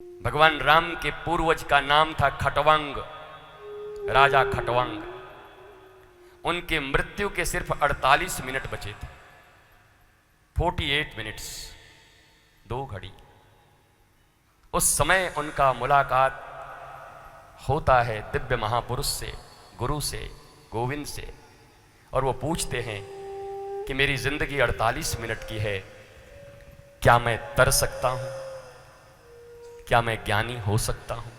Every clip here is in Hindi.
भगवान राम के पूर्वज का नाम था खटवांग, राजा खटवांग। उनके मृत्यु के सिर्फ 48 मिनट बचे थे, 48 मिनट्स, 2 घड़ी। उस समय उनका मुलाकात होता है दिव्य महापुरुष से, गुरु से, गोविंद से, और वो पूछते हैं कि मेरी जिंदगी 48 मिनट की है, क्या मैं तर सकता हूं? क्या मैं ज्ञानी हो सकता हूं?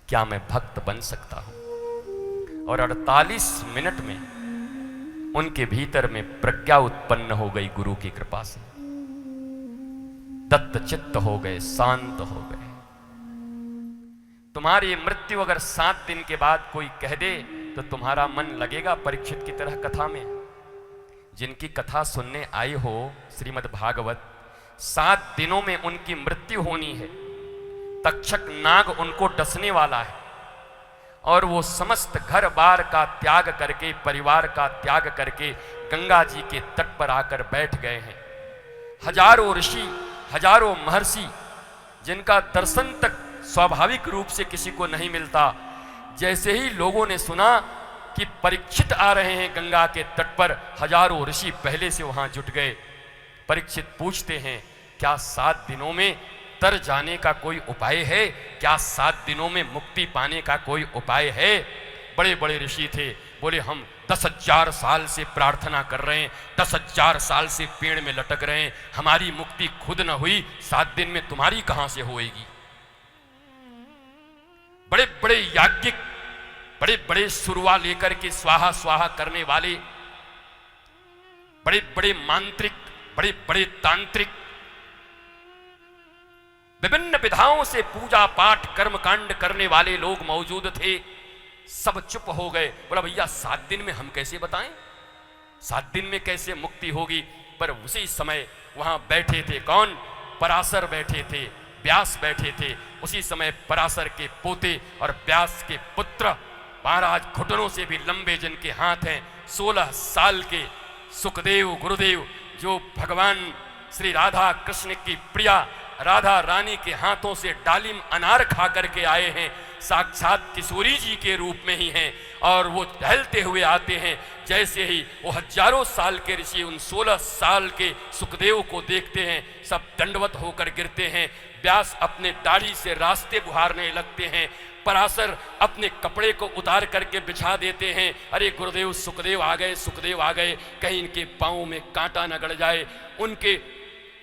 क्या मैं भक्त बन सकता हूं? और 48 मिनट में उनके भीतर में प्रज्ञा उत्पन्न हो गई गुरु की कृपा से। दत्त चित्त हो गए, शांत हो गए। तुम्हारी मृत्यु अगर 7 दिन के बाद कोई कह दे तो तुम्हारा मन लगेगा परीक्षित की तरह कथा में? जिनकी कथा सुनने आई हो श्रीमद् भागवत, 7 दिनों में उनकी मृत्यु होनी है। तक्षक नाग उनको डसने वाला है और वो समस्त घर बार का त्याग करके, परिवार का त्याग करके गंगा जी के तट पर आकर बैठ गए हैं। हजारों ऋषि, हजारों महर्षि, जिनका दर्शन तक स्वाभाविक रूप से किसी को नहीं मिलता, जैसे ही लोगों ने सुना कि परीक्षित आ रहे हैं गंगा के तट पर, हजारों ऋषि पहले से वहां जुट गए। परीक्षित पूछते हैं, क्या 7 दिनों में तर जाने का कोई उपाय है? क्या 7 दिनों में मुक्ति पाने का कोई उपाय है? बड़े बड़े ऋषि थे, बोले हम 10,000 साल से प्रार्थना कर रहे हैं, 10,000 साल से पेड़ में लटक रहे हैं, हमारी मुक्ति खुद न हुई, 7 दिन में तुम्हारी कहां से होएगी? बड़े बड़े याज्ञिक, बड़े बड़े सुरवा लेकर के स्वाहा स्वाहा करने वाले, बड़े बड़े मांत्रिक, बड़े बड़े तांत्रिक, विभिन्न विधाओं से पूजा पाठ कर्मकांड करने वाले लोग मौजूद थे। सब चुप हो गए। बोला भैया 7 दिन में हम कैसे बताएं, 7 दिन में कैसे मुक्ति होगी? पर उसी समय वहां बैठे थे कौन? पराशर बैठे थे, व्यास बैठे थे। उसी समय पराशर के पोते और व्यास के पुत्र महाराज घुटनों से भी लंबे जिनके हाथ हैं, 16 साल के सुखदेव गुरुदेव, जो भगवान श्री राधा कृष्ण की प्रिया राधा रानी के हाथों से डालिम अनार खा करके आए हैं, साक्षात किशोरी जी के रूप में ही हैं, और वो टहलते हुए आते हैं। जैसे ही वो हजारों साल के ऋषि उन 16 साल के सुखदेव को देखते हैं, सब दंडवत होकर गिरते हैं। व्यास अपने दाढ़ी से रास्ते बुहारने लगते हैं, पराशर अपने कपड़े को उतार करके बिछा देते हैं। अरे गुरुदेव, सुखदेव आ गए, सुखदेव आ गए, कहीं इनके पांव में कांटा न गड़ जाए। उनके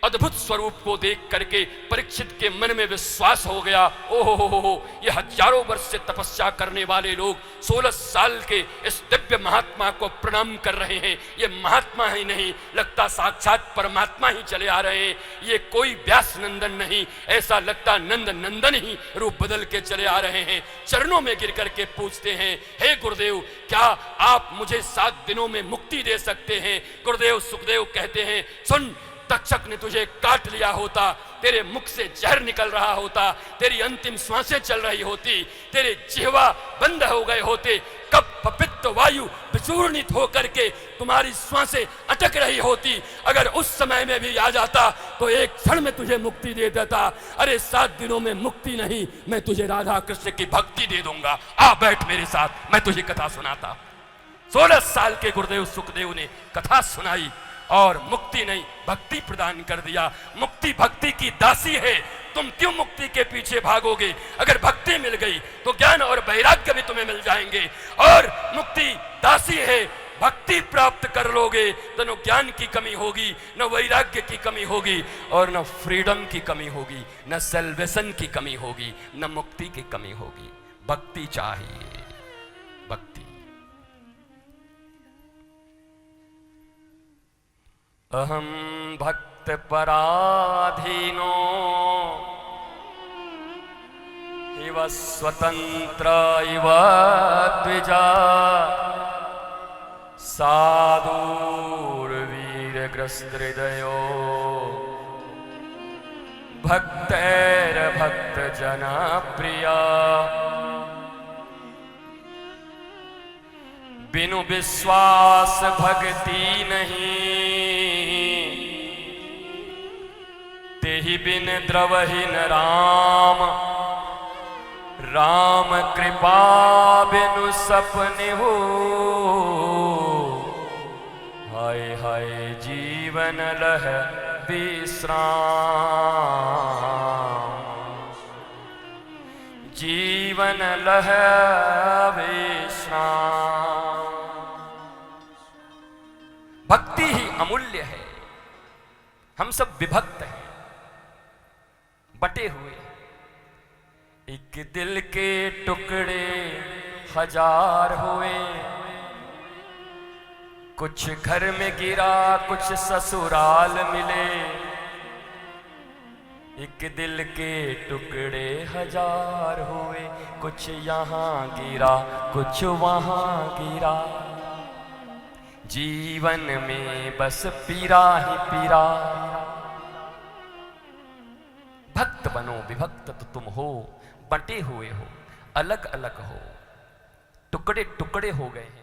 अद्भुत स्वरूप को देख करके परीक्षित के मन में विश्वास हो गया, ओहो, ये हजारों वर्ष से तपस्या करने वाले लोग 16 साल के इस दिव्य महात्मा को प्रणाम कर रहे हैं। ये महात्मा ही नहीं, लगता साक्षात परमात्मा ही चले आ रहे हैं। ये कोई व्यास नंदन नहीं, ऐसा लगता नंद नंदन ही रूप बदल के चले आ रहे हैं। चरणों में गिर करके पूछते हैं, हे गुरुदेव, क्या आप मुझे 7 दिनों में मुक्ति दे सकते हैं? गुरुदेव सुखदेव कहते हैं, सुन, तक्षक ने तुझे काट लिया होता, तेरे मुख से जहर निकल रहा होता, तेरी अंतिम श्वासें चल रही होती, तेरे जिह्वा बंद हो गए होते, कब पपित्त वायु विचूर्णित होकर के तुम्हारी श्वासें अटक रही होती, अगर उस समय में भी आ जाता तो एक क्षण में तुझे मुक्ति दे देता। अरे 7 दिनों में मुक्ति नहीं, मैं तुझे राधा कृष्ण की भक्ति दे दूंगा, आ बैठ मेरे साथ, मैं तुझे कथा सुनाता। 16 साल के गुरुदेव सुखदेव ने कथा सुनाई और मुक्ति नहीं, भक्ति प्रदान कर दिया। मुक्ति भक्ति की दासी है, तुम क्यों मुक्ति के पीछे भागोगे? अगर भक्ति मिल गई तो ज्ञान और वैराग्य भी तुम्हें मिल जाएंगे, और मुक्ति दासी है, भक्ति प्राप्त कर लोगे तो न ज्ञान की कमी होगी, न वैराग्य की कमी होगी, और न फ्रीडम की कमी होगी, न सेल्वेशन की कमी होगी, न मुक्ति की कमी होगी। भक्ति चाहिए, भक्ति। अहम भक्त पराधीनो इव स्वतंत्र इव द्विजा साधुर्वीरग्रस्तहृदयो भक्तैर्भक्त जना प्रिया बिनु विश्वास भक्ति नहीं एहि बिन द्रवहीन राम, राम कृपा बिनु सपने हो। हाय हाय जीवन लह विश्राम, जीवन लह विश्राम। भक्ति ही अमूल्य है। हम सब विभक्त हैं, बटे हुए। एक दिल के टुकड़े हजार हुए, कुछ घर में गिरा कुछ ससुराल मिले। एक दिल के टुकड़े हजार हुए, कुछ यहाँ गिरा कुछ वहाँ गिरा। जीवन में बस पीरा ही पीरा। भक्त बनो, विभक्त तो तुम हो, बटे हुए हो, अलग अलग हो, टुकड़े टुकड़े हो गए हैं।